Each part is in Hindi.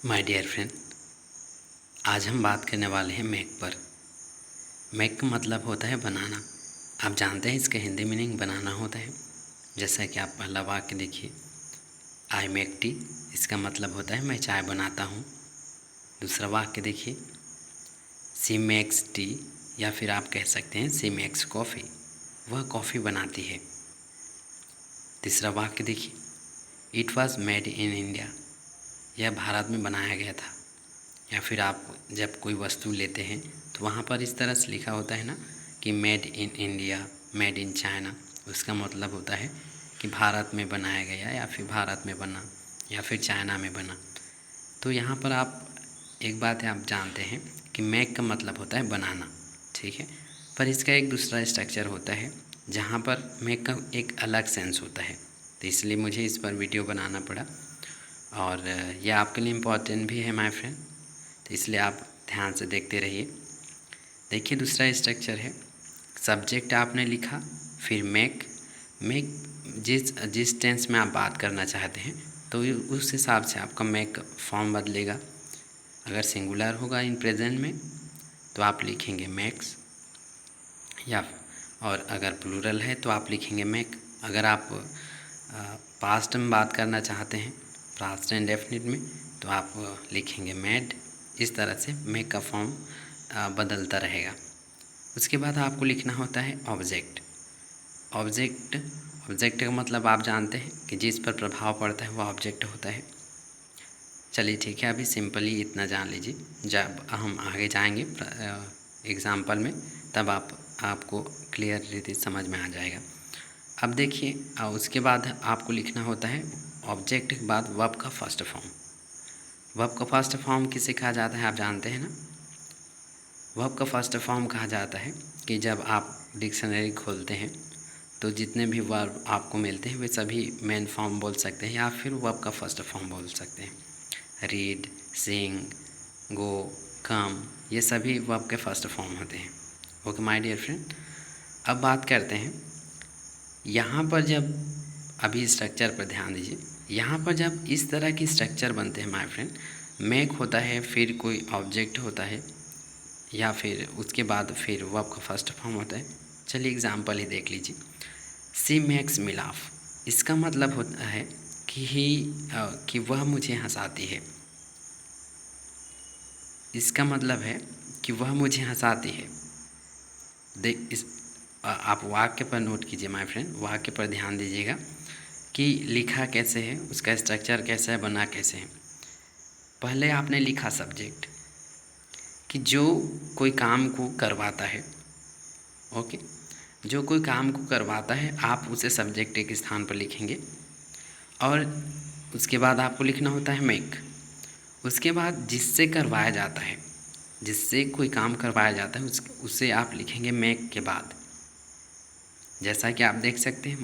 माय डियर फ्रेंड, आज हम बात करने वाले हैं मेक पर। मेक का मतलब होता है बनाना। आप जानते हैं इसका हिंदी मीनिंग बनाना होता है। जैसा कि आप पहला वाक्य देखिए, आई मेक टी, इसका मतलब होता है मैं चाय बनाता हूँ। दूसरा वाक्य देखिए, सी मेक्स टी, या फिर आप कह सकते हैं सी मेक्स कॉफ़ी, वह कॉफ़ी बनाती है। तीसरा वाक्य देखिए, it was made in India, यह भारत में बनाया गया था। या फिर आप जब कोई वस्तु लेते हैं तो वहाँ पर इस तरह से लिखा होता है ना कि made in India, made in China, उसका मतलब होता है कि भारत में बनाया गया, या फिर भारत में बना, या फिर चाइना में बना। तो यहाँ पर आप एक बात है, आप जानते हैं कि मेक का मतलब होता है बनाना, ठीक है। पर इसका एक दूसरा स्ट्रक्चर होता है जहाँ पर मेक का एक अलग सेंस होता है। तो इसलिए मुझे इस पर वीडियो बनाना पड़ा, और यह आपके लिए इम्पोर्टेंट भी है माय फ्रेंड। तो इसलिए आप ध्यान से देखते रहिए। देखिए दूसरा स्ट्रक्चर है, सब्जेक्ट आपने लिखा, फिर मेक। मेक जिस टेंस में आप बात करना चाहते हैं तो उस हिसाब से आपका मेक फॉर्म बदलेगा। अगर सिंगुलर होगा इन प्रेजेंट में तो आप लिखेंगे मेक्स, या और अगर प्लूरल है तो आप लिखेंगे मेक। अगर आप पास्ट में बात करना चाहते हैं, पास्ट इंडेफिनिट में, तो आप लिखेंगे मेड। इस तरह से मेक का फॉर्म बदलता रहेगा। उसके बाद आपको लिखना होता है ऑब्जेक्ट। ऑब्जेक्ट ऑब्जेक्ट का मतलब आप जानते हैं कि जिस पर प्रभाव पड़ता है वो ऑब्जेक्ट होता है। चलिए ठीक है, अभी सिंपली इतना जान लीजिए। जब हम आगे जाएंगे एग्ज़ाम्पल में, तब आपको क्लियर रीति समझ में आ जाएगा। अब देखिए, उसके बाद आपको लिखना होता है ऑब्जेक्ट के बाद वर्ब का फर्स्ट फॉर्म। वर्ब का फर्स्ट फॉर्म किसे कहा जाता है आप जानते हैं ना। वर्ब का फर्स्ट फॉर्म कहा जाता है कि जब आप डिक्शनरी खोलते हैं तो जितने भी वर्ब आपको मिलते हैं वे सभी मेन फॉर्म बोल सकते हैं, या फिर वर्ब का फर्स्ट फॉर्म बोल सकते हैं। रीड, सिंग, गो, कम, ये सभी वर्ब के फर्स्ट फॉर्म होते हैं। ओके माय डियर फ्रेंड, अब बात करते हैं यहाँ पर। जब अभी स्ट्रक्चर पर ध्यान दीजिए, यहाँ पर जब इस तरह की स्ट्रक्चर बनते हैं माय फ्रेंड, मेक होता है, फिर कोई ऑब्जेक्ट होता है, या फिर उसके बाद फिर वर्ब का फर्स्ट फॉर्म होता है। चलिए एग्जांपल ही देख लीजिए। सी मेक्स मी लाफ, इसका मतलब होता है कि वह मुझे हंसाती है। इसका मतलब है कि वह मुझे हंसाती है। आप वाक्य पर नोट कीजिए माय फ्रेंड, वाक्य पर ध्यान दीजिएगा कि लिखा कैसे है, उसका स्ट्रक्चर कैसा है, बना कैसे है। पहले आपने लिखा सब्जेक्ट, कि जो कोई काम को करवाता है। ओके, जो कोई काम को करवाता है आप उसे सब्जेक्ट एक स्थान पर लिखेंगे, और उसके बाद आपको लिखना होता है मेक। उसके बाद जिससे करवाया जाता है, जिससे कोई काम करवाया जाता है उसे आप लिखेंगे मेक के बाद। जैसा कि आप देख सकते हैं,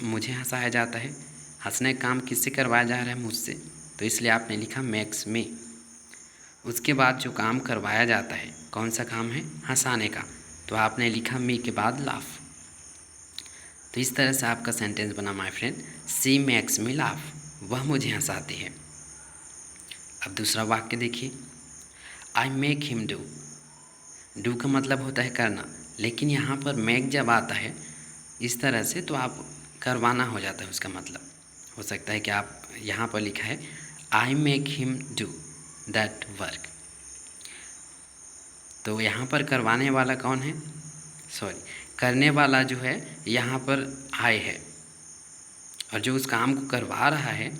मुझे हंसाया जाता है, हंसने का काम किससे करवाया जा रहा है, मुझसे, तो इसलिए आपने लिखा मैक्स में। उसके बाद जो काम करवाया जाता है, कौन सा काम है, हंसाने का, तो आपने लिखा मी के बाद लाफ। तो इस तरह से आपका सेंटेंस बना my friend, she makes me laugh, वह मुझे हंसाती है। अब दूसरा वाक्य देखिए, I make him do. Do का मतलब होता है करना, लेकिन यहाँ पर मेक जब आता है इस तरह से तो आप करवाना हो जाता है उसका मतलब। हो सकता है कि आप यहाँ पर लिखा है आई make him do that work, तो यहाँ पर करवाने वाला कौन है, सॉरी, करने वाला जो है यहाँ पर आई है, और जो उस काम को करवा रहा है,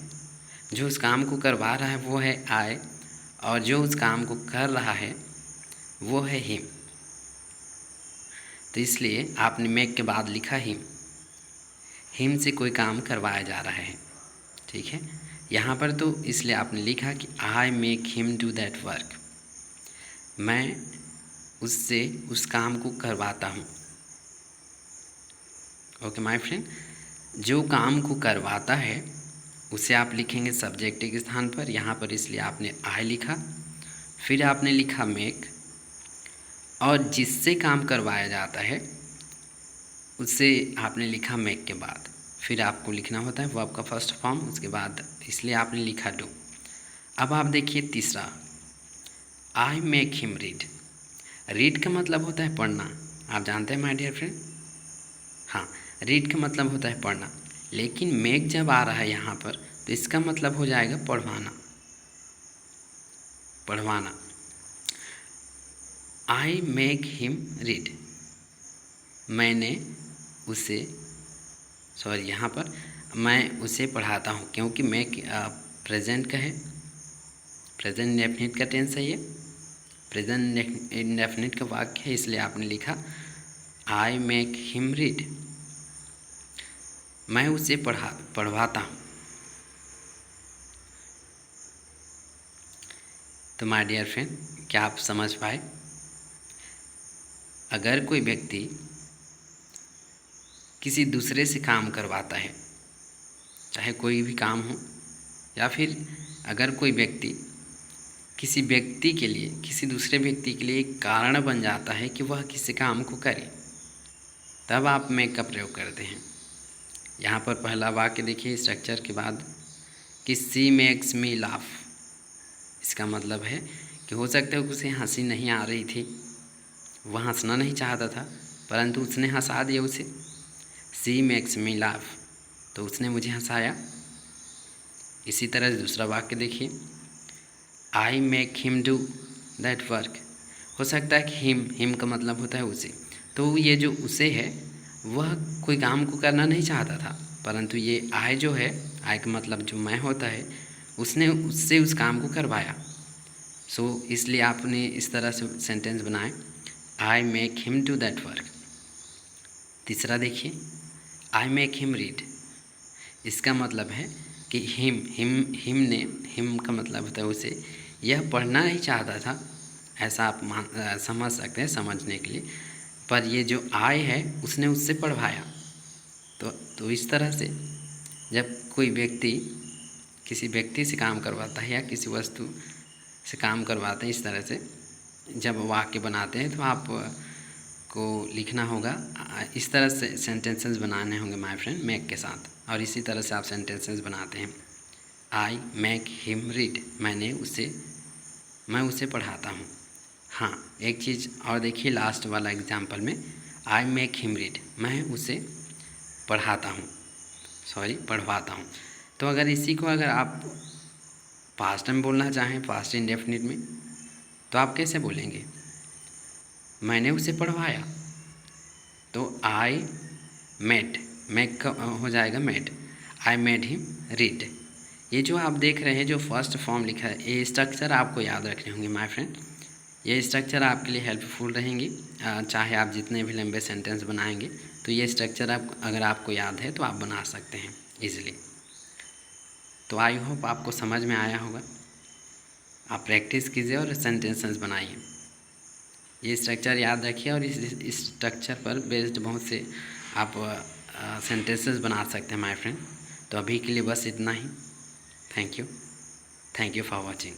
जो उस काम को करवा रहा है वो है आई, और जो उस काम को कर रहा है वो है हिम। तो इसलिए आपने मेक के बाद लिखा हिम से कोई काम करवाया जा रहा है, ठीक है। यहाँ पर तो इसलिए आपने लिखा कि आई make him do that work, मैं उससे उस काम को करवाता हूँ। ओके माय फ्रेंड, जो काम को करवाता है उसे आप लिखेंगे सब्जेक्ट के स्थान पर, यहाँ पर इसलिए आपने आई लिखा, फिर आपने लिखा मेक, और जिससे काम करवाया जाता है उससे आपने लिखा मेक के बाद, फिर आपको लिखना होता है वर्ब का फर्स्ट फॉर्म, उसके बाद इसलिए आपने लिखा डू। अब आप देखिए तीसरा, आई मेक हिम रीड। रीड का मतलब होता है पढ़ना, आप जानते हैं माय डियर फ्रेंड। हाँ, रीड का मतलब होता है पढ़ना, लेकिन मेक जब आ रहा है यहाँ पर तो इसका मतलब हो जाएगा पढ़वाना। पढ़वाना, आई मेक हिम रीड, मैंने उसे, सॉरी यहाँ पर मैं उसे पढ़ाता हूँ, क्योंकि मेक प्रेजेंट का है, प्रेजेंट इंडेफिनिट का टेंस है ये, प्रेजेंट इंडेफिनिट का वाक्य है, इसलिए आपने लिखा आई मेक हिम रीड, मैं उसे पढ़वाता हूँ। तो माय डियर फ्रेंड, क्या आप समझ पाए? अगर कोई व्यक्ति किसी दूसरे से काम करवाता है, चाहे कोई भी काम हो, या फिर अगर कोई व्यक्ति किसी व्यक्ति के लिए, किसी दूसरे व्यक्ति के लिए एक कारण बन जाता है कि वह किसी काम को करे, तब आप मेक का प्रयोग करते हैं। यहाँ पर पहला वाक्य देखिए स्ट्रक्चर के बाद कि सी मेक्स मी लाफ। इसका मतलब है कि हो सकता है उसे हंसी नहीं आ रही थी, वह हंसना नहीं चाहता था, परंतु उसने हंसा दिया उसे। सी मेक्स मी लाफ, तो उसने मुझे हंसाया। इसी तरह से दूसरा वाक्य देखिए, I make him do that work. हो सकता है कि हिम का मतलब होता है उसे, तो ये जो उसे है वह कोई काम को करना नहीं चाहता था, परंतु ये आई जो है, आई का मतलब जो मैं होता है, उसने उससे उस काम को करवाया। सो इसलिए आपने इस तरह से सेंटेंस बनाए, आई make him do that work. तीसरा देखिए, आई मेक हिम रीड। इसका मतलब है कि हिम का मतलब होता है उसे, यह पढ़ना नहीं चाहता था, ऐसा आप समझ सकते हैं समझने के लिए, पर ये जो आई है उसने उससे पढ़वाया। तो इस तरह से जब कोई व्यक्ति किसी व्यक्ति से काम करवाता है या किसी वस्तु से काम करवाते हैं, इस तरह से जब वाक्य बनाते हैं तो आप को लिखना होगा, इस तरह से सेंटेंसेस बनाने होंगे माय फ्रेंड मेक के साथ, और इसी तरह से आप सेंटेंसेस बनाते हैं। आई मेक हिम रीड, मैं उसे पढ़ाता हूँ। हाँ, एक चीज़ और देखिए लास्ट वाला एग्जाम्पल में, आई मेक हिम रीड, मैं उसे पढ़ाता हूँ, पढ़वाता हूँ। तो अगर इसी को अगर आप पास्ट में बोलना चाहें, पास्ट इंडेफिनिट में, तो आप कैसे बोलेंगे? मैंने उसे पढ़वाया, तो आई मेक का हो जाएगा made, I made him read. ये जो आप देख रहे हैं जो फर्स्ट फॉर्म लिखा है, ये स्ट्रक्चर आपको याद रखने होंगे माय फ्रेंड। ये स्ट्रक्चर आपके लिए हेल्पफुल रहेंगी, चाहे आप जितने भी लंबे सेंटेंस बनाएंगे, तो ये स्ट्रक्चर अगर आपको याद है तो आप बना सकते हैं ईजिली। तो आई होप आपको समझ में आया होगा। आप प्रैक्टिस कीजिए और सेंटेंसेस बनाइए। ये स्ट्रक्चर याद रखिए, और इस स्ट्रक्चर पर बेस्ड बहुत से आप सेंटेंसेस बना सकते हैं माय फ्रेंड। तो अभी के लिए बस इतना ही। Thank you for watching.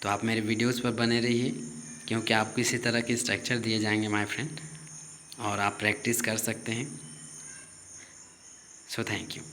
तो आप मेरे वीडियोस पर बने रहिए, क्योंकि आपको इसी तरह के स्ट्रक्चर दिए जाएंगे माय फ्रेंड, और आप प्रैक्टिस कर सकते हैं। So thank you.